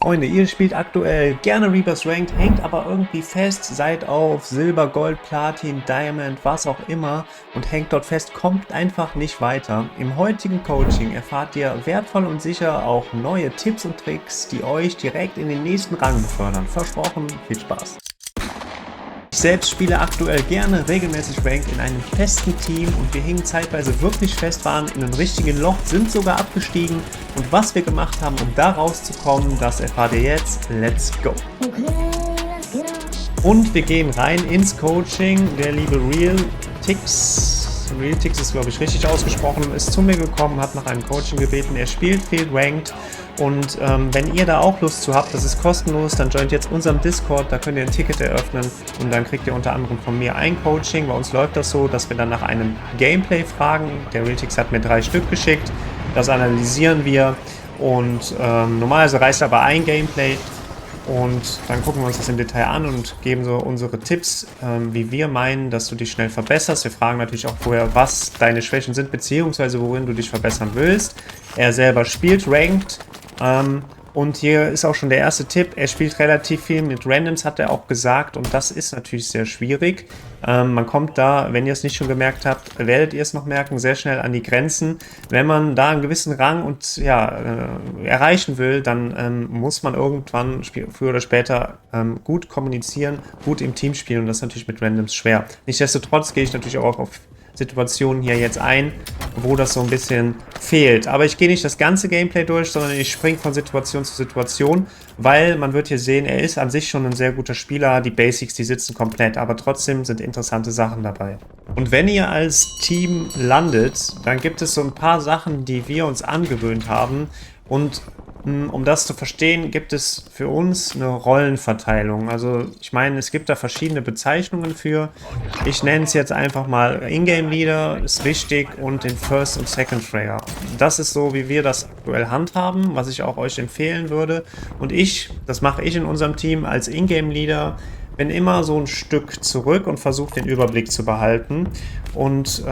Freunde, ihr spielt aktuell gerne Reapers Ranked, hängt aber irgendwie fest, seid auf Silber, Gold, Platin, Diamond, was auch immer und hängt dort fest, kommt einfach nicht weiter. Im heutigen Coaching erfahrt ihr wertvoll und sicher auch neue Tipps und Tricks, die euch direkt in den nächsten Rang befördern. Versprochen, viel Spaß! Ich selbst spiele aktuell gerne regelmäßig Ranked in einem festen Team und wir hingen zeitweise wirklich fest, waren in einem richtigen Loch, sind sogar abgestiegen und was wir gemacht haben, um da rauszukommen, das erfahrt ihr jetzt. Let's go! Und wir gehen rein ins Coaching. Der liebe Realtix ist glaube ich richtig ausgesprochen, ist zu mir gekommen, hat nach einem Coaching gebeten. Er spielt viel Ranked und wenn ihr da auch Lust zu habt, das ist kostenlos, dann joint jetzt unserem Discord, da könnt ihr ein Ticket eröffnen und dann kriegt ihr unter anderem von mir ein Coaching. Bei uns läuft das so, dass wir dann nach einem Gameplay fragen. Der Realtix hat mir 3 Stück geschickt, das analysieren wir und normalerweise reicht aber ein Gameplay. Und dann gucken wir uns das im Detail an und geben so unsere Tipps, wie wir meinen, dass du dich schnell verbesserst. Wir fragen natürlich auch vorher, was deine Schwächen sind, beziehungsweise worin du dich verbessern willst. Er selber spielt Ranked. Und hier ist auch schon der erste Tipp. Er spielt relativ viel mit Randoms, hat er auch gesagt. Und das ist natürlich sehr schwierig. Man kommt da, wenn ihr es nicht schon gemerkt habt, werdet ihr es noch merken, sehr schnell an die Grenzen. Wenn man da einen gewissen Rang und erreichen will, dann muss man irgendwann, früher oder später, gut kommunizieren, gut im Team spielen. Und das ist natürlich mit Randoms schwer. Nichtsdestotrotz gehe ich natürlich auch auf Situationen hier jetzt ein, wo das so ein bisschen fehlt. Aber ich gehe nicht das ganze Gameplay durch, sondern ich springe von Situation zu Situation, weil man wird hier sehen, er ist an sich schon ein sehr guter Spieler. Die Basics, die sitzen komplett, aber trotzdem sind interessante Sachen dabei. Und wenn ihr als Team landet, dann gibt es so ein paar Sachen, die wir uns angewöhnt haben. Und um das zu verstehen, gibt es für uns eine Rollenverteilung. Also ich meine, es gibt da verschiedene Bezeichnungen für. Ich nenne es jetzt einfach mal Ingame Leader, ist wichtig, und den First und Second Fragger. Das ist so, wie wir das aktuell handhaben, was ich auch euch empfehlen würde. Und das mache ich in unserem Team als Ingame Leader, bin immer so ein Stück zurück und versuche den Überblick zu behalten und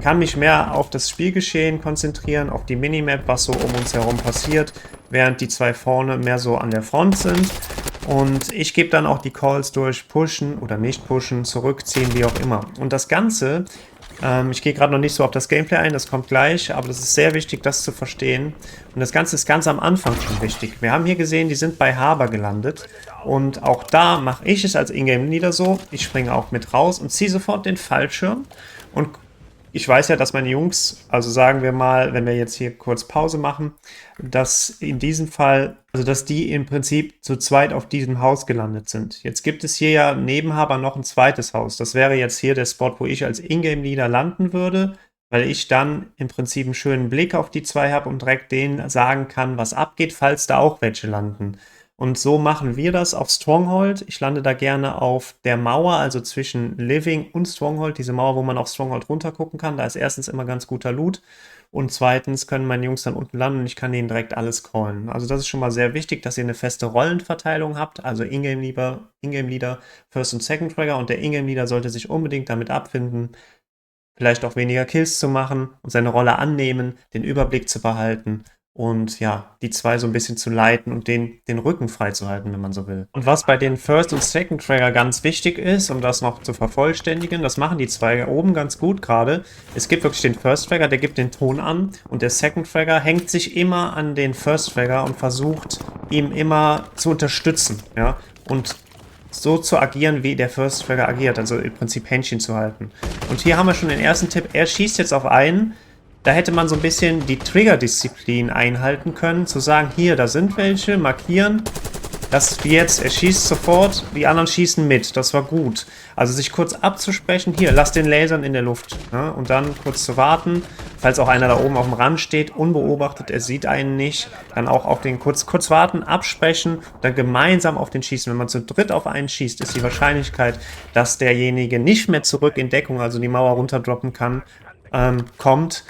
kann mich mehr auf das Spielgeschehen konzentrieren, auf die Minimap, was so um uns herum passiert, während die zwei vorne mehr so an der Front sind. Und ich gebe dann auch die Calls durch, pushen oder nicht pushen, zurückziehen, wie auch immer. Und das Ganze, ich gehe gerade noch nicht so auf das Gameplay ein, das kommt gleich, aber das ist sehr wichtig, das zu verstehen. Und das Ganze ist ganz am Anfang schon wichtig. Wir haben hier gesehen, die sind bei Harbor gelandet. Und auch da mache ich es als Ingame Leader so. Ich springe auch mit raus und ziehe sofort den Fallschirm. Und ich weiß ja, dass meine Jungs, also sagen wir mal, wenn wir jetzt hier kurz Pause machen, dass in diesem Fall, also dass die im Prinzip zu zweit auf diesem Haus gelandet sind. Jetzt gibt es hier ja neben Harbor noch ein zweites Haus. Das wäre jetzt hier der Spot, wo ich als Ingame Leader landen würde, weil ich dann im Prinzip einen schönen Blick auf die zwei habe und direkt denen sagen kann, was abgeht, falls da auch welche landen. Und so machen wir das auf Stronghold. Ich lande da gerne auf der Mauer, also zwischen Living und Stronghold. Diese Mauer, wo man auf Stronghold runtergucken kann. Da ist erstens immer ganz guter Loot. Und zweitens können meine Jungs dann unten landen und ich kann denen direkt alles callen. Also das ist schon mal sehr wichtig, dass ihr eine feste Rollenverteilung habt. Also Ingame Leader, First und Second Fragger. Und der Ingame Leader sollte sich unbedingt damit abfinden, vielleicht auch weniger Kills zu machen und seine Rolle annehmen, den Überblick zu behalten. Und ja, die zwei so ein bisschen zu leiten und den Rücken freizuhalten, wenn man so will. Und was bei den First und Second Fragger ganz wichtig ist, um das noch zu vervollständigen, das machen die zwei oben ganz gut gerade. Es gibt wirklich den First Fragger, der gibt den Ton an, und der Second Fragger hängt sich immer an den First Fragger und versucht, ihm immer zu unterstützen, ja, und so zu agieren, wie der First Fragger agiert, also im Prinzip Händchen zu halten. Und hier haben wir schon den ersten Tipp, er schießt jetzt auf einen. Da hätte man so ein bisschen die Trigger-Disziplin einhalten können, zu sagen, hier, da sind welche, markieren, das jetzt, er schießt sofort, die anderen schießen mit, das war gut. Also sich kurz abzusprechen, hier, lass den Lasern in der Luft, ne? Und dann kurz zu warten, falls auch einer da oben auf dem Rand steht, unbeobachtet, er sieht einen nicht, dann auch auf den kurz warten, absprechen, dann gemeinsam auf den schießen. Wenn man zu dritt auf einen schießt, ist die Wahrscheinlichkeit, dass derjenige nicht mehr zurück in Deckung, also die Mauer runterdroppen kann, kommt,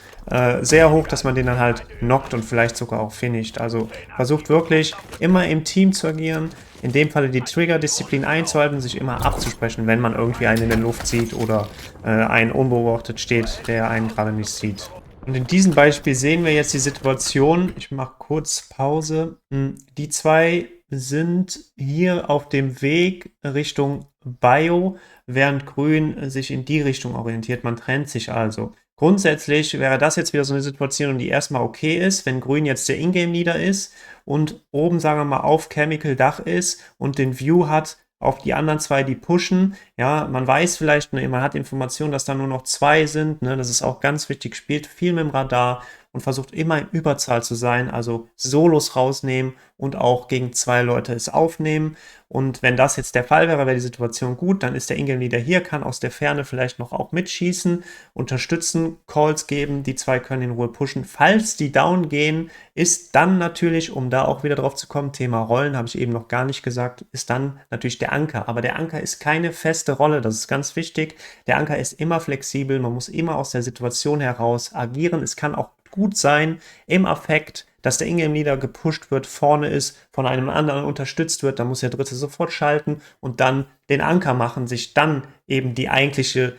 sehr hoch, dass man den dann halt knockt und vielleicht sogar auch finisht. Also versucht wirklich immer im Team zu agieren, in dem Falle die Trigger-Disziplin einzuhalten, sich immer abzusprechen, wenn man irgendwie einen in der Luft sieht oder einen unbeobachtet steht, der einen gerade nicht sieht. Und in diesem Beispiel sehen wir jetzt die Situation, ich mache kurz Pause, die zwei sind hier auf dem Weg Richtung Bio, während Grün sich in die Richtung orientiert. Man trennt sich also. Grundsätzlich wäre das jetzt wieder so eine Situation, die erstmal okay ist, wenn Grün jetzt der Ingame-Leader ist und oben, sagen wir mal, auf Chemical Dach ist und den View hat auf die anderen zwei, die pushen. Ja, man weiß vielleicht, ne, man hat Informationen, dass da nur noch zwei sind. Ne, das ist auch ganz wichtig. Spielt viel mit dem Radar und versucht immer in Überzahl zu sein. Also Solos rausnehmen und auch gegen zwei Leute es aufnehmen. Und wenn das jetzt der Fall wäre, wäre die Situation gut. Dann ist der Ingame-Leader hier, kann aus der Ferne vielleicht noch auch mitschießen, unterstützen, Calls geben. Die zwei können in Ruhe pushen. Falls die down gehen, ist dann natürlich, um da auch wieder drauf zu kommen, Thema Rollen, habe ich eben noch gar nicht gesagt, ist dann natürlich der Anker. Aber der Anker ist keine feste Rolle, das ist ganz wichtig. Der Anker ist immer flexibel, man muss immer aus der Situation heraus agieren. Es kann auch gut sein, im Affekt, dass der Ingame-Leader gepusht wird, vorne ist, von einem anderen unterstützt wird, dann muss der Dritte sofort schalten und dann den Anker machen, sich dann eben die eigentliche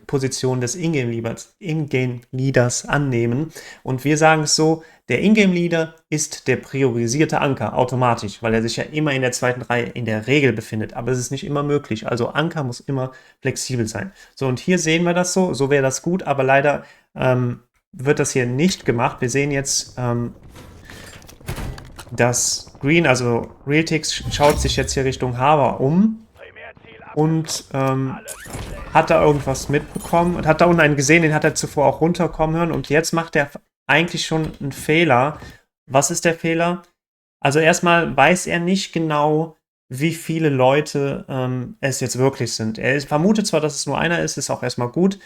Position des Ingame-Leaders annehmen. Und wir sagen es so, der Ingame-Leader ist der priorisierte Anker, automatisch, weil er sich ja immer in der zweiten Reihe in der Regel befindet. Aber es ist nicht immer möglich. Also Anker muss immer flexibel sein. So, und hier sehen wir das so wäre das gut, aber leider wird das hier nicht gemacht. Wir sehen jetzt, dass Green, also Realtix, schaut sich jetzt hier Richtung Harbor um und hat da irgendwas mitbekommen und hat da unten einen gesehen, den hat er zuvor auch runterkommen hören und jetzt macht er eigentlich schon einen Fehler. Was ist der Fehler? Also erstmal weiß er nicht genau, wie viele Leute es jetzt wirklich sind. Er vermutet zwar, dass es nur einer ist auch erstmal gut,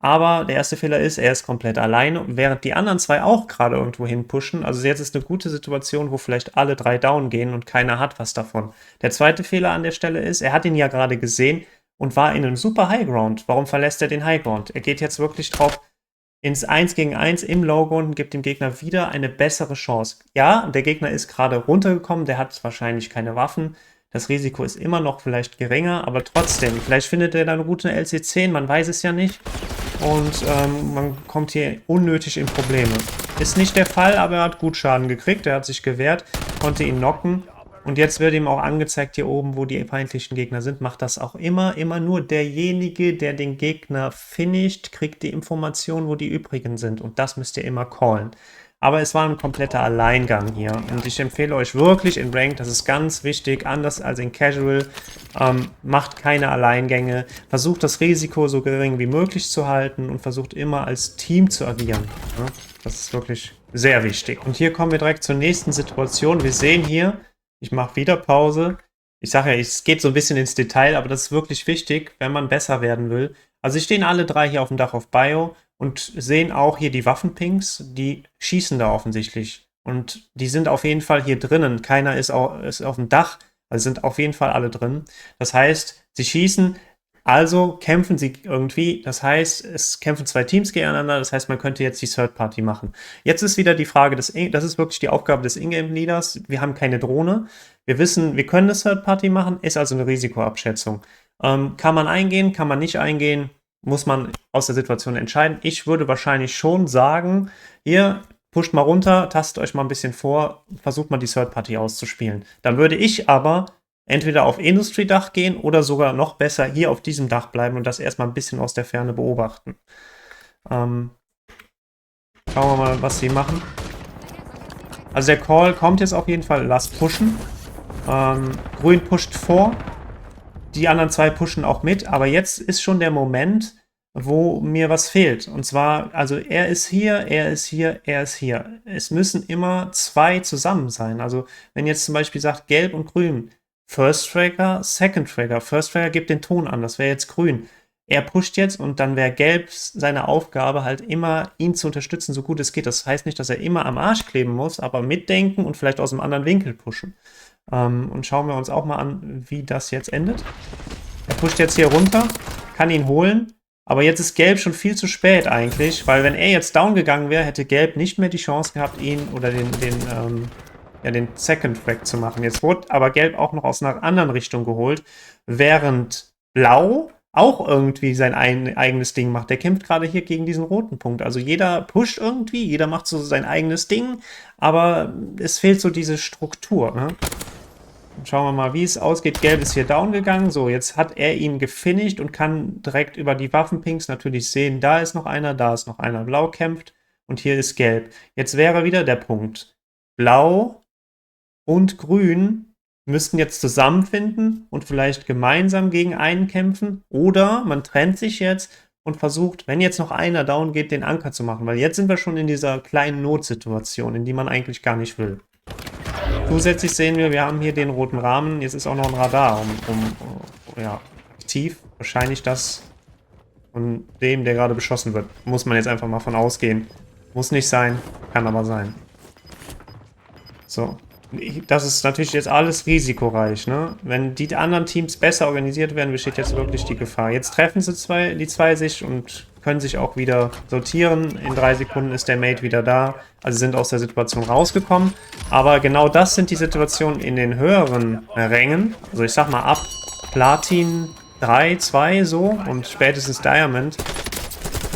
aber der erste Fehler ist, er ist komplett alleine, während die anderen zwei auch gerade irgendwo hin pushen. Also jetzt ist eine gute Situation, wo vielleicht alle drei down gehen und keiner hat was davon. Der zweite Fehler an der Stelle ist, er hat ihn ja gerade gesehen und war in einem super Highground. Warum verlässt er den Highground? Er geht jetzt wirklich drauf ins 1 gegen 1 im Lowground und gibt dem Gegner wieder eine bessere Chance. Ja, der Gegner ist gerade runtergekommen, der hat wahrscheinlich keine Waffen. Das Risiko ist immer noch vielleicht geringer, aber trotzdem, vielleicht findet er dann Route LC10, man weiß es ja nicht. Und man kommt hier unnötig in Probleme. Ist nicht der Fall, aber er hat gut Schaden gekriegt, er hat sich gewehrt, konnte ihn knocken. Und jetzt wird ihm auch angezeigt hier oben, wo die feindlichen Gegner sind. Macht das auch immer nur derjenige, der den Gegner finisht, kriegt die Information, wo die übrigen sind. Und das müsst ihr immer callen. Aber es war ein kompletter Alleingang hier. Und ich empfehle euch wirklich in Ranked, das ist ganz wichtig, anders als in Casual, macht keine Alleingänge, versucht das Risiko so gering wie möglich zu halten und versucht immer als Team zu agieren. Ja, das ist wirklich sehr wichtig. Und hier kommen wir direkt zur nächsten Situation. Wir sehen hier, ich mache wieder Pause. Ich sage ja, es geht so ein bisschen ins Detail, aber das ist wirklich wichtig, wenn man besser werden will. Also sie stehen alle drei hier auf dem Dach auf Bio und sehen auch hier die Waffenpings, die schießen da offensichtlich. Und die sind auf jeden Fall hier drinnen. Keiner ist auf dem Dach, also sind auf jeden Fall alle drin. Das heißt, sie schießen, also kämpfen sie irgendwie. Das heißt, es kämpfen zwei Teams gegeneinander. Das heißt, man könnte jetzt die Third Party machen. Jetzt ist wieder die Frage, das ist wirklich die Aufgabe des Ingame-Leaders. Wir haben keine Drohne. Wir wissen, wir können eine Third Party machen, ist also eine Risikoabschätzung. Kann man eingehen, kann man nicht eingehen, muss man aus der Situation entscheiden. Ich würde wahrscheinlich schon sagen, hier, pusht mal runter, tastet euch mal ein bisschen vor, versucht mal die Third Party auszuspielen. Dann würde ich aber entweder auf Industry-Dach gehen oder sogar noch besser hier auf diesem Dach bleiben und das erstmal ein bisschen aus der Ferne beobachten. Schauen wir mal, was sie machen. Also der Call kommt jetzt auf jeden Fall, lasst pushen. Grün pusht vor. Die anderen zwei pushen auch mit, aber jetzt ist schon der Moment, wo mir was fehlt. Und zwar, also er ist hier, er ist hier, er ist hier. Es müssen immer zwei zusammen sein. Also wenn jetzt zum Beispiel sagt Gelb und Grün, First Tracker, Second Tracker. First Tracker gibt den Ton an, das wäre jetzt Grün. Er pusht jetzt und dann wäre Gelb seine Aufgabe halt immer, ihn zu unterstützen, so gut es geht. Das heißt nicht, dass er immer am Arsch kleben muss, aber mitdenken und vielleicht aus einem anderen Winkel pushen. Und schauen wir uns auch mal an, wie das jetzt endet. Er pusht jetzt hier runter, kann ihn holen, aber jetzt ist Gelb schon viel zu spät eigentlich, weil wenn er jetzt down gegangen wäre, hätte Gelb nicht mehr die Chance gehabt, ihn oder den Second Track zu machen. Jetzt wurde aber Gelb auch noch aus einer anderen Richtung geholt, während Blau auch irgendwie sein eigenes Ding macht. Der kämpft gerade hier gegen diesen roten Punkt. Also jeder pusht irgendwie, jeder macht so sein eigenes Ding, aber es fehlt so diese Struktur. Ne? schauen wir mal, wie es ausgeht. Gelb ist hier down gegangen. So, jetzt hat er ihn gefinisht und kann direkt über die Waffenpings natürlich sehen, da ist noch einer, da ist noch einer. Blau kämpft und hier ist Gelb. Jetzt wäre wieder der Punkt. Blau und Grün müssten jetzt zusammenfinden und vielleicht gemeinsam gegen einen kämpfen. Oder man trennt sich jetzt und versucht, wenn jetzt noch einer down geht, den Anker zu machen. Weil jetzt sind wir schon in dieser kleinen Notsituation, in die man eigentlich gar nicht will. Zusätzlich sehen wir haben hier den roten Rahmen. Jetzt ist auch noch ein Radar ja, aktiv. Wahrscheinlich das von dem, der gerade beschossen wird. Muss man jetzt einfach mal von ausgehen. Muss nicht sein, kann aber sein. So. Das ist natürlich jetzt alles risikoreich, ne? Wenn die anderen Teams besser organisiert werden, besteht jetzt wirklich die Gefahr. Jetzt treffen sie die zwei sich und können sich auch wieder sortieren. In 3 Sekunden ist der Mate wieder da. Also sind aus der Situation rausgekommen. Aber genau das sind die Situationen in den höheren Rängen. Also ich sag mal ab Platin 3, 2 so und spätestens Diamond.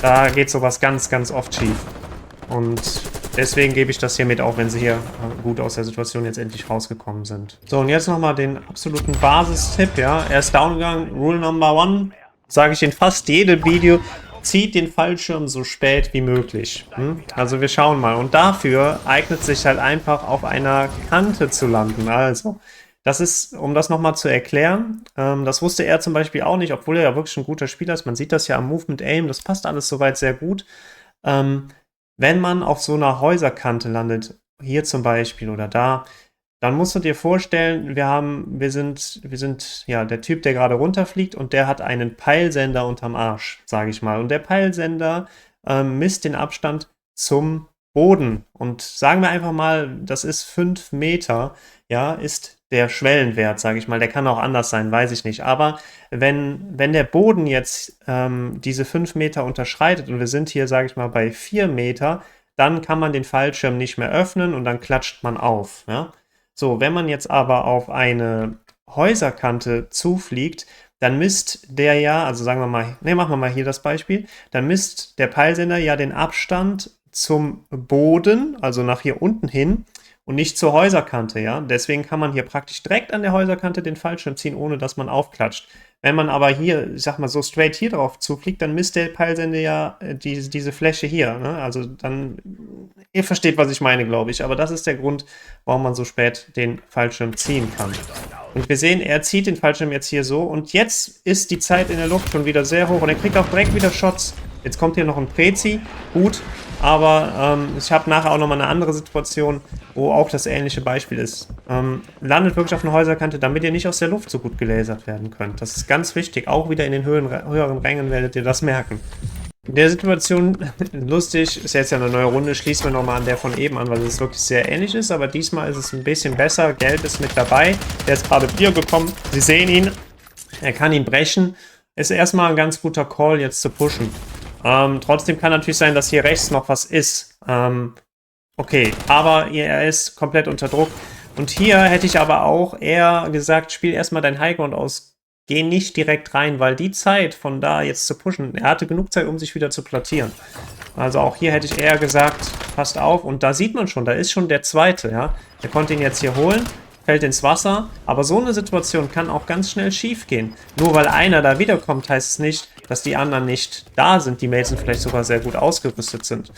Da geht sowas ganz, ganz oft schief. Und deswegen gebe ich das hier mit, auch wenn sie hier gut aus der Situation jetzt endlich rausgekommen sind. So, und jetzt nochmal den absoluten Basistipp, ja. Er ist down gegangen. Rule Number 1, sage ich in fast jedem Video, zieht den Fallschirm so spät wie möglich. Also wir schauen mal. Und dafür eignet sich halt einfach auf einer Kante zu landen. Also, das ist, um das nochmal zu erklären, das wusste er zum Beispiel auch nicht, obwohl er ja wirklich ein guter Spieler ist. Man sieht das ja am Movement Aim, das passt alles soweit sehr gut. Wenn man auf so einer Häuserkante landet, hier zum Beispiel oder da, dann musst du dir vorstellen, wir sind ja der Typ, der gerade runterfliegt und der hat einen Peilsender unterm Arsch, sage ich mal. Und der Peilsender misst den Abstand zum Boden. Und sagen wir einfach mal, das ist 5 Meter, ja, ist der Schwellenwert, sage ich mal. Der kann auch anders sein, weiß ich nicht. Aber wenn der Boden jetzt diese 5 Meter unterschreitet und wir sind hier, sage ich mal, bei 4 Meter, dann kann man den Fallschirm nicht mehr öffnen und dann klatscht man auf. Ja? So, wenn man jetzt aber auf eine Häuserkante zufliegt, dann misst der ja, also sagen wir mal, ne, machen wir mal hier das Beispiel, dann misst der Peilsender ja den Abstand zum Boden, also nach hier unten hin, und nicht zur Häuserkante, ja. Deswegen kann man hier praktisch direkt an der Häuserkante den Fallschirm ziehen, ohne dass man aufklatscht. Wenn man aber hier, ich sag mal, so straight hier drauf zufliegt, dann misst der Peilsender ja diese Fläche hier, ne? Also dann, ihr versteht, was ich meine, glaube ich. Aber das ist der Grund, warum man so spät den Fallschirm ziehen kann. Und wir sehen, er zieht den Fallschirm jetzt hier so. Und jetzt ist die Zeit in der Luft schon wieder sehr hoch. Und er kriegt auch direkt wieder Shots. Jetzt kommt hier noch ein Prezi. Gut. Aber ich habe nachher auch nochmal eine andere Situation, wo auch das ähnliche Beispiel ist. Landet wirklich auf einer Häuserkante, damit ihr nicht aus der Luft so gut gelasert werden könnt. Das ist ganz wichtig. Auch wieder in den höheren Rängen werdet ihr das merken. In der Situation, lustig, ist jetzt ja eine neue Runde, schließen wir nochmal an der von eben an, weil es wirklich sehr ähnlich ist. Aber diesmal ist es ein bisschen besser. Gelb ist mit dabei. Der ist gerade Bier gekommen. Sie sehen ihn. Er kann ihn brechen. Ist erstmal ein ganz guter Call, jetzt zu pushen. Trotzdem kann natürlich sein, dass hier rechts noch was ist. Okay, aber er ist komplett unter Druck. Und hier hätte ich aber auch eher gesagt, spiel erstmal dein Highground aus. Geh nicht direkt rein, weil die Zeit von da jetzt zu pushen, er hatte genug Zeit, um sich wieder zu plattieren. Also auch hier hätte ich eher gesagt, passt auf. Und da sieht man schon, da ist schon der zweite, ja. Der konnte ihn jetzt hier holen, fällt ins Wasser. Aber so eine Situation kann auch ganz schnell schief gehen. Nur weil einer da wiederkommt, heißt es nicht, dass die anderen nicht da sind. Die Mates vielleicht sogar sehr gut ausgerüstet sind.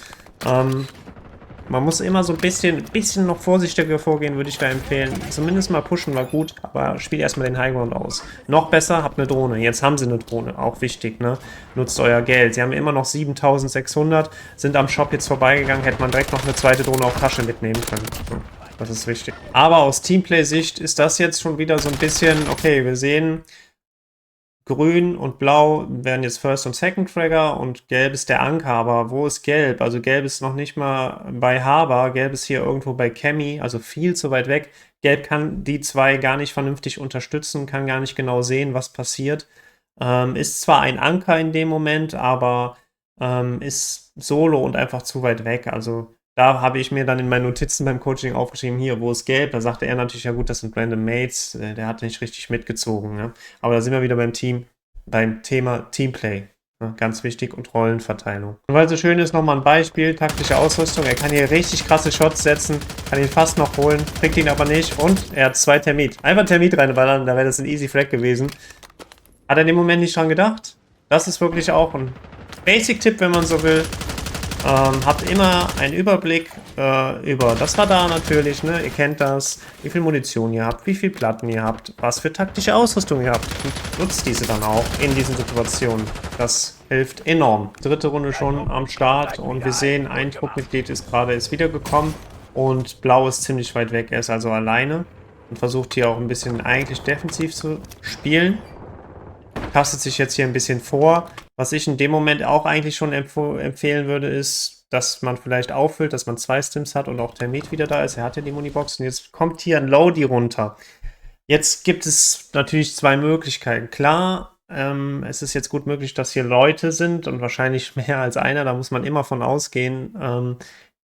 Man muss immer so ein bisschen noch vorsichtiger vorgehen, würde ich da empfehlen. Zumindest mal pushen war gut, aber spielt erstmal den Highground aus. Noch besser, habt eine Drohne. Jetzt haben sie eine Drohne, auch wichtig, ne? Nutzt euer Geld. Sie haben immer noch 7600, sind am Shop jetzt vorbeigegangen, hätte man direkt noch eine zweite Drohne auf Tasche mitnehmen können. So, das ist wichtig. Aber aus Teamplay-Sicht ist das jetzt schon wieder so ein bisschen, okay, wir sehen, Grün und Blau werden jetzt First und Second Trigger und Gelb ist der Anker, aber wo ist Gelb? Also Gelb ist noch nicht mal bei Haber, Gelb ist hier irgendwo bei Cammy, also viel zu weit weg. Gelb kann die zwei gar nicht vernünftig unterstützen, kann gar nicht genau sehen, was passiert. Ist zwar ein Anker in dem Moment, aber ist solo und einfach zu weit weg. Also da habe ich mir dann in meinen Notizen beim Coaching aufgeschrieben, hier, wo ist Gelb? Da sagte er natürlich, ja gut, das sind random Mates, der hat nicht richtig mitgezogen. Ne? Aber da sind wir wieder beim Thema Teamplay. Ja, ganz wichtig. Und Rollenverteilung. Und weil es so schön ist, nochmal ein Beispiel. Taktische Ausrüstung. Er kann hier richtig krasse Shots setzen. Kann ihn fast noch holen. Kriegt ihn aber nicht. Und er hat 2 Termit. Einfach Termit reinballern. Da wäre das ein easy Frag gewesen. Hat er in dem Moment nicht dran gedacht. Das ist wirklich auch ein Basic-Tipp, wenn man so will. Habt immer einen Überblick über das Radar natürlich, ne? Ihr kennt das, wie viel Munition ihr habt, wie viel Platten ihr habt, was für taktische Ausrüstung ihr habt. Und nutzt diese dann auch in diesen Situationen. Das hilft enorm. Dritte Runde schon am Start und wir sehen, ein Truppmitglied ist wiedergekommen und Blau ist ziemlich weit weg. Er ist also alleine und versucht hier auch ein bisschen eigentlich defensiv zu spielen. Tastet sich jetzt hier ein bisschen vor. Was ich in dem Moment auch eigentlich schon empfehlen würde, ist, dass man vielleicht auffüllt, dass man 2 Stims hat und auch Termit wieder da ist. Er hat ja die Munibox und jetzt kommt hier ein Loady runter. Jetzt gibt es natürlich 2 Möglichkeiten. Klar, es ist jetzt gut möglich, dass hier Leute sind und wahrscheinlich mehr als einer. Da muss man immer von ausgehen,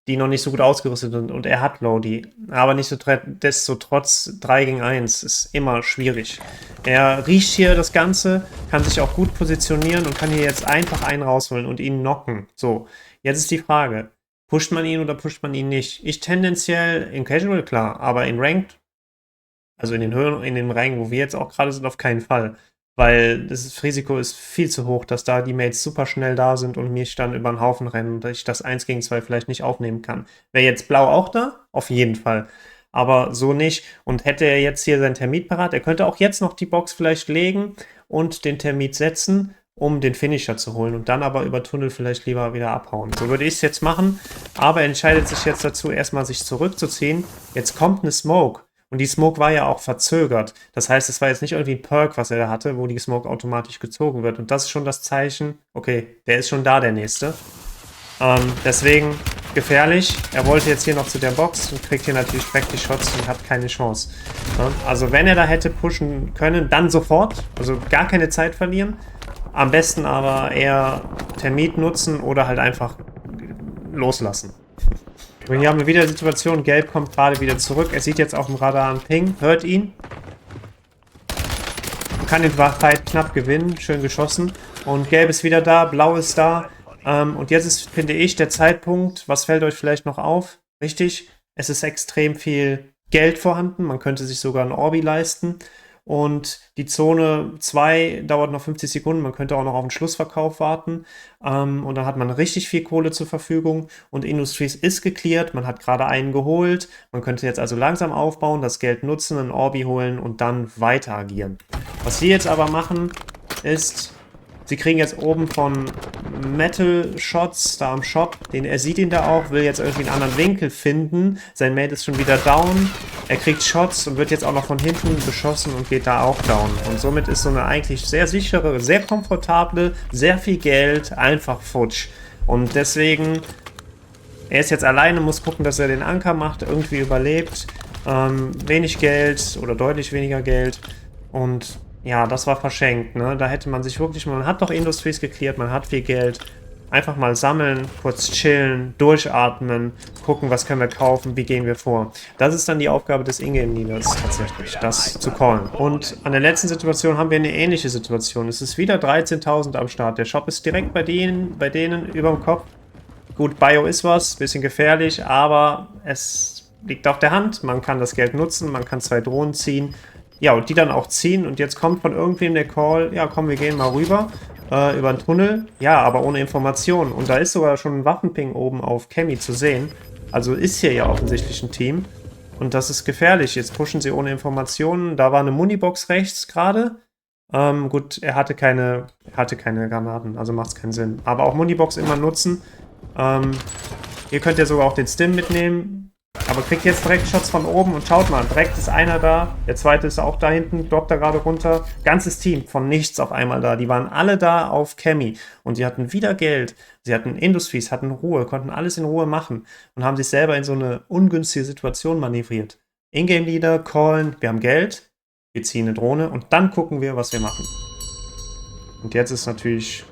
die noch nicht so gut ausgerüstet sind. Und er hat Loady. Aber nichtsdestotrotz 3 gegen 1 ist immer schwierig. Er riecht hier das Ganze, kann sich auch gut positionieren und kann hier jetzt einfach einen rausholen und ihn knocken. So, jetzt ist die Frage, pusht man ihn oder pusht man ihn nicht? Ich tendenziell in Casual, klar, aber in Ranked, also in den Höhen, in den Rängen, wo wir jetzt auch gerade sind, auf keinen Fall. Weil das Risiko ist viel zu hoch, dass da die Mates super schnell da sind und mich dann über den Haufen rennen und ich das 1 gegen 2 vielleicht nicht aufnehmen kann. Wäre jetzt Blau auch da? Auf jeden Fall. Aber so nicht. Und hätte er jetzt hier sein Termit parat, er könnte auch jetzt noch die Box vielleicht legen und den Termit setzen, um den Finisher zu holen und dann aber über Tunnel vielleicht lieber wieder abhauen. So würde ich es jetzt machen, aber er entscheidet sich jetzt dazu, erstmal sich zurückzuziehen. Jetzt kommt eine Smoke. Und die Smoke war ja auch verzögert. Das heißt, es war jetzt nicht irgendwie ein Perk, was er da hatte, wo die Smoke automatisch gezogen wird. Und das ist schon das Zeichen, okay, der ist schon da, der Nächste. Deswegen gefährlich. Er wollte jetzt hier noch zu der Box und kriegt hier natürlich direkt die Shots und hat keine Chance. Also wenn er da hätte pushen können, dann sofort. Also gar keine Zeit verlieren. Am besten aber eher Termit nutzen oder halt einfach loslassen. Und hier haben wir wieder die Situation, Gelb kommt gerade wieder zurück. Er sieht jetzt auf dem Radar einen Ping, hört ihn. Kann den Fight knapp gewinnen, schön geschossen. Und Gelb ist wieder da, Blau ist da. Und jetzt ist, finde ich, der Zeitpunkt, was fällt euch vielleicht noch auf? Richtig, es ist extrem viel Geld vorhanden, man könnte sich sogar ein Orbi leisten. Und die Zone 2 dauert noch 50 Sekunden. Man könnte auch noch auf den Schlussverkauf warten. Und dann hat man richtig viel Kohle zur Verfügung. Und Industries ist gecleart. Man hat gerade einen geholt. Man könnte jetzt also langsam aufbauen, das Geld nutzen, einen Orbi holen und dann weiter agieren. Was wir jetzt aber machen, ist, sie kriegen jetzt oben von Metal Shots da am Shop. Er sieht ihn da auch, will jetzt irgendwie einen anderen Winkel finden. Sein Mate ist schon wieder down. Er kriegt Shots und wird jetzt auch noch von hinten beschossen und geht da auch down. Und somit ist so eine eigentlich sehr sichere, sehr komfortable, sehr viel Geld einfach futsch. Und deswegen, er ist jetzt alleine, muss gucken, dass er den Anker macht, irgendwie überlebt. Wenig Geld oder deutlich weniger Geld. Und ja, das war verschenkt, ne? Da hätte man sich wirklich, man hat doch Industries geklärt, man hat viel Geld. Einfach mal sammeln, kurz chillen, durchatmen, gucken, was können wir kaufen, wie gehen wir vor. Das ist dann die Aufgabe des Ingame-Leaders tatsächlich, das zu callen. Und an der letzten Situation haben wir eine ähnliche Situation. Es ist wieder 13.000 am Start. Der Shop ist direkt bei denen über dem Kopf. Gut, Bio ist was, bisschen gefährlich, aber es liegt auf der Hand. Man kann das Geld nutzen, man kann 2 Drohnen ziehen. Ja, und die dann auch ziehen. Und jetzt kommt von irgendwem der Call, ja komm, wir gehen mal rüber. Über den Tunnel. Ja, aber ohne Informationen. Und da ist sogar schon ein Waffenping oben auf Cammy zu sehen. Also ist hier ja offensichtlich ein Team. Und das ist gefährlich. Jetzt pushen sie ohne Informationen. Da war eine Munibox rechts gerade. Gut, er hatte keine Granaten, also macht es keinen Sinn. Aber auch Munibox immer nutzen. Ihr könnt ja sogar auch den Stim mitnehmen. Aber kriegt jetzt direkt Shots von oben und schaut mal, direkt ist einer da, der zweite ist auch da hinten, droppt da gerade runter. Ganzes Team von nichts auf einmal da. Die waren alle da auf Cammy und sie hatten wieder Geld, sie hatten Industries, hatten Ruhe, konnten alles in Ruhe machen und haben sich selber in so eine ungünstige Situation manövriert. Ingame-Leader callen, wir haben Geld, wir ziehen eine Drohne und dann gucken wir, was wir machen. Und jetzt ist natürlich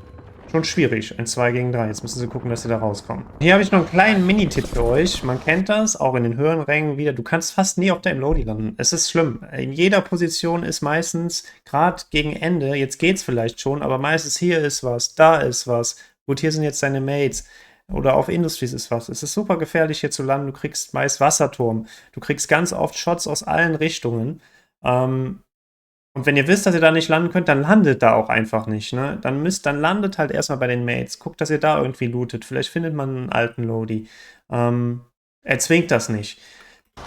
schon schwierig. Ein 2 gegen 3. Jetzt müssen sie gucken, dass sie da rauskommen. Hier habe ich noch einen kleinen Mini-Tipp für euch. Man kennt das, auch in den höheren Rängen wieder. Du kannst fast nie auf deinem Lodi landen. Es ist schlimm. In jeder Position ist meistens, gerade gegen Ende, jetzt geht's vielleicht schon, aber meistens hier ist was, da ist was. Gut, hier sind jetzt deine Mates. Oder auf Industries ist was. Es ist super gefährlich hier zu landen. Du kriegst meist Wasserturm. Du kriegst ganz oft Shots aus allen Richtungen. Und wenn ihr wisst, dass ihr da nicht landen könnt, dann landet da auch einfach nicht. Ne? Dann landet halt erstmal bei den Mates. Guckt, dass ihr da irgendwie lootet. Vielleicht findet man einen alten Lodi. Erzwingt das nicht.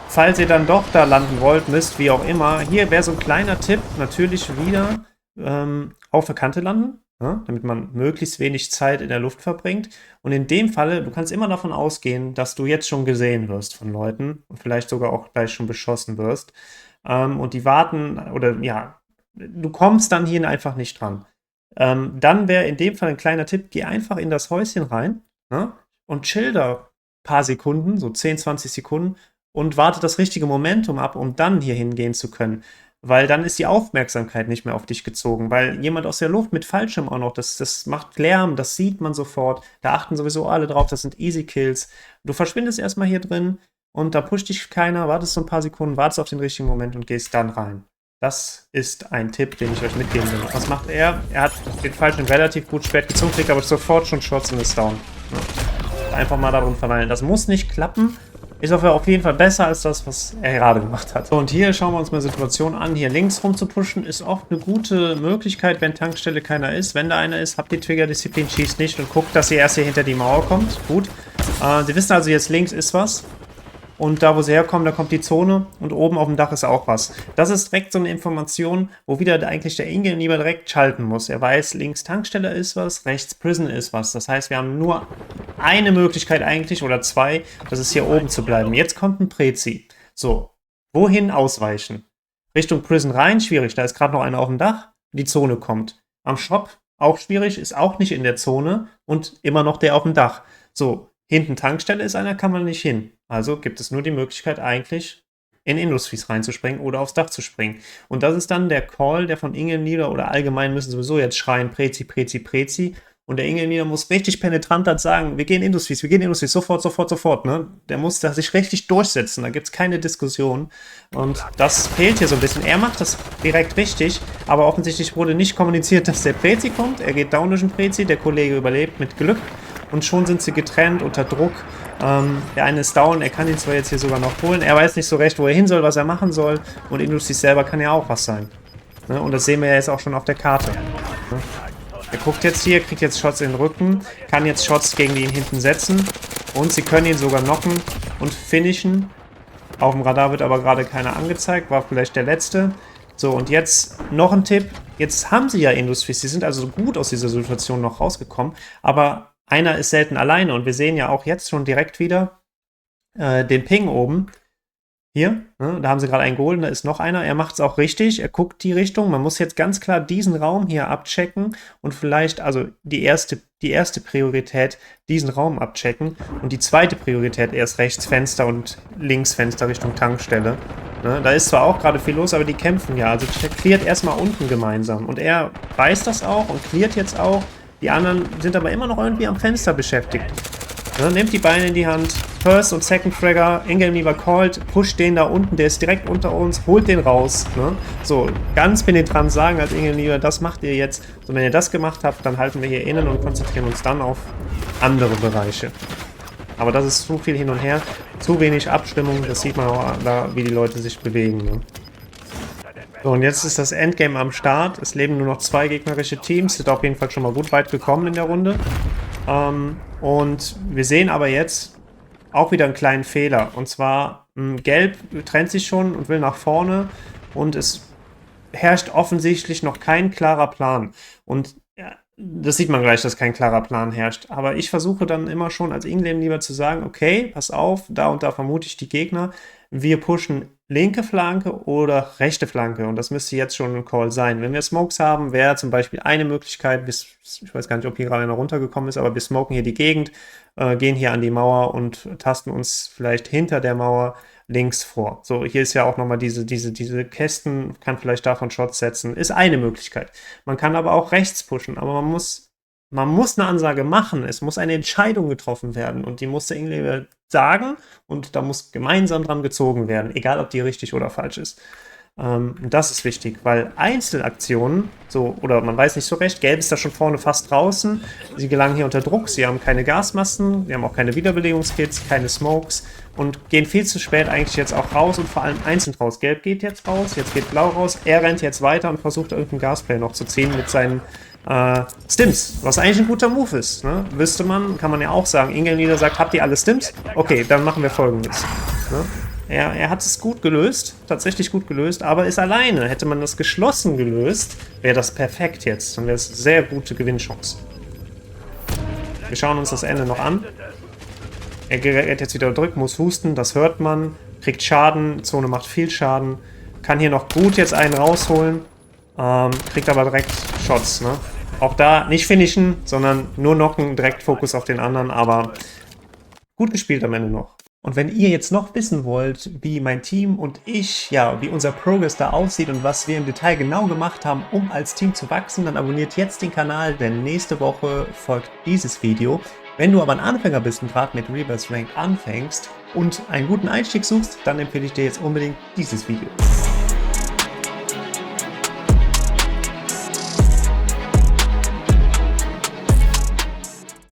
Falls ihr dann doch da landen wollt, müsst, wie auch immer, hier wäre so ein kleiner Tipp, natürlich wieder auf der Kante landen, ne? Damit man möglichst wenig Zeit in der Luft verbringt. Und in dem Falle, du kannst immer davon ausgehen, dass du jetzt schon gesehen wirst von Leuten und vielleicht sogar auch gleich schon beschossen wirst. Und die warten, oder ja, du kommst dann hier einfach nicht dran. Dann wäre in dem Fall ein kleiner Tipp, geh einfach in das Häuschen rein, ne? Und chill da ein paar Sekunden, so 10, 20 Sekunden, und warte das richtige Momentum ab, um dann hier hingehen zu können. Weil dann ist die Aufmerksamkeit nicht mehr auf dich gezogen. Weil jemand aus der Luft mit Fallschirm auch noch, das macht Lärm, das sieht man sofort. Da achten sowieso alle drauf, das sind Easy Kills. Du verschwindest erstmal hier drin und da pusht dich keiner, wartest so ein paar Sekunden, wartest auf den richtigen Moment und gehst dann rein. Das ist ein Tipp, den ich euch mitgeben will. Was macht er? Er hat den Fallschirm relativ gut spät gezogen, kriegt aber sofort schon Shots und ist down. Ja. Einfach mal darum verweilen. Das muss nicht klappen. Ist auf jeden Fall besser als das, was er gerade gemacht hat. So, und hier schauen wir uns mal die Situation an. Hier links rum zu pushen ist oft eine gute Möglichkeit, wenn Tankstelle keiner ist. Wenn da einer ist, habt die Trigger-Disziplin, schießt nicht und guckt, dass ihr erst hier hinter die Mauer kommt. Gut. Sie wissen also, jetzt links ist was. Und da, wo sie herkommen, da kommt die Zone und oben auf dem Dach ist auch was. Das ist direkt so eine Information, wo wieder eigentlich der Ingame lieber direkt schalten muss. Er weiß, links Tankstelle ist was, rechts Prison ist was. Das heißt, wir haben nur eine Möglichkeit eigentlich oder zwei, das ist hier oben zu bleiben. Jetzt kommt ein Prezi. So, wohin ausweichen? Richtung Prison rein, schwierig. Da ist gerade noch einer auf dem Dach, die Zone kommt. Am Shop, auch schwierig, ist auch nicht in der Zone und immer noch der auf dem Dach. So, hinten Tankstelle ist einer, kann man nicht hin. Also gibt es nur die Möglichkeit eigentlich, in Industries reinzuspringen oder aufs Dach zu springen. Und das ist dann der Call, der von Ingame Leader oder allgemein müssen sowieso jetzt schreien, Prezi, Prezi, Prezi. Und der Ingame Leader muss richtig penetrant dann sagen, wir gehen Industries, sofort, sofort, sofort. Ne? Der muss da sich richtig durchsetzen, da gibt es keine Diskussion. Und das fehlt hier so ein bisschen. Er macht das direkt richtig, aber offensichtlich wurde nicht kommuniziert, dass der Prezi kommt. Er geht down durch den Prezi, der Kollege überlebt mit Glück. Und schon sind sie getrennt unter Druck. Der eine ist down, er kann ihn zwar jetzt hier sogar noch holen. Er weiß nicht so recht, wo er hin soll, was er machen soll. Und Industries selber kann ja auch was sein. Ne? Und das sehen wir ja jetzt auch schon auf der Karte. Ne? Er guckt jetzt hier, kriegt jetzt Shots in den Rücken, kann jetzt Shots gegen ihn hinten setzen. Und sie können ihn sogar knocken und finishen. Auf dem Radar wird aber gerade keiner angezeigt, war vielleicht der letzte. So, und jetzt noch ein Tipp. Jetzt haben sie ja Industries, sie sind also gut aus dieser Situation noch rausgekommen. Aber einer ist selten alleine und wir sehen ja auch jetzt schon direkt wieder den Ping oben. Hier, ne, da haben sie gerade einen geholt, da ist noch einer. Er macht es auch richtig, er guckt die Richtung. Man muss jetzt ganz klar diesen Raum hier abchecken und vielleicht, also die erste Priorität, diesen Raum abchecken und die zweite Priorität erst rechts Fenster und links Fenster Richtung Tankstelle. Ne, da ist zwar auch gerade viel los, aber die kämpfen ja. Also cleart erstmal unten gemeinsam und er weiß das auch und cleart jetzt auch. Die anderen sind aber immer noch irgendwie am Fenster beschäftigt. Ne, nehmt die Beine in die Hand. First und Second Fragger, Ingame lieber called, pusht den da unten, der ist direkt unter uns, holt den raus. Ne? So, ganz penetrant sagen als Ingame lieber, das macht ihr jetzt. So, wenn ihr das gemacht habt, dann halten wir hier innen und konzentrieren uns dann auf andere Bereiche. Aber das ist zu viel hin und her, zu wenig Abstimmung, das sieht man auch da, wie die Leute sich bewegen. Ne? So, und jetzt ist das Endgame am Start. Es leben nur noch 2 gegnerische Teams, sind auf jeden Fall schon mal gut weit gekommen in der Runde. Und wir sehen aber jetzt auch wieder einen kleinen Fehler. Und zwar, Gelb trennt sich schon und will nach vorne. Und es herrscht offensichtlich noch kein klarer Plan. Und ja, das sieht man gleich, dass kein klarer Plan herrscht. Aber ich versuche dann immer schon als Ingame lieber zu sagen, okay, pass auf, da und da vermute ich die Gegner. Wir pushen linke Flanke oder rechte Flanke. Und das müsste jetzt schon ein Call sein. Wenn wir Smokes haben, wäre zum Beispiel eine Möglichkeit, ich weiß gar nicht, ob hier gerade einer runtergekommen ist, aber wir smoken hier die Gegend, gehen hier an die Mauer und tasten uns vielleicht hinter der Mauer links vor. So, hier ist ja auch nochmal diese Kästen, kann vielleicht davon Shots setzen. Ist eine Möglichkeit. Man kann aber auch rechts pushen, aber man muss man muss eine Ansage machen, es muss eine Entscheidung getroffen werden und die muss der Ingame sagen und da muss gemeinsam dran gezogen werden, egal ob die richtig oder falsch ist. Und das ist wichtig, weil Einzelaktionen, so, oder man weiß nicht so recht, Gelb ist da schon vorne fast draußen, sie gelangen hier unter Druck, sie haben keine Gasmassen, sie haben auch keine Wiederbelebungskits, keine Smokes und gehen viel zu spät eigentlich jetzt auch raus und vor allem einzeln raus. Gelb geht jetzt raus, jetzt geht Blau raus, er rennt jetzt weiter und versucht irgendeinen Gasplay noch zu ziehen mit seinen Stims, was eigentlich ein guter Move ist, ne? Wüsste man, kann man ja auch sagen, Ingame sagt, habt ihr alle Stims? Okay, dann machen wir Folgendes, ne? Er hat es gut gelöst, tatsächlich gut gelöst, aber ist alleine. Hätte man das geschlossen gelöst, wäre das perfekt jetzt. Dann wäre es eine sehr gute Gewinnchance. Wir schauen uns das Ende noch an. Er gerät jetzt wieder drück, muss husten, das hört man. Kriegt Schaden, Zone macht viel Schaden. Kann hier noch gut jetzt einen rausholen. Kriegt aber direkt Shots, ne? Auch da nicht finishen, sondern nur knocken, direkt Fokus auf den anderen, aber gut gespielt am Ende noch. Und wenn ihr jetzt noch wissen wollt, wie mein Team und ich, ja, wie unser Progress da aussieht und was wir im Detail genau gemacht haben, um als Team zu wachsen, dann abonniert jetzt den Kanal, denn nächste Woche folgt dieses Video. Wenn du aber ein Anfänger bist und gerade mit Rebirth Rank anfängst und einen guten Einstieg suchst, dann empfehle ich dir jetzt unbedingt dieses Video.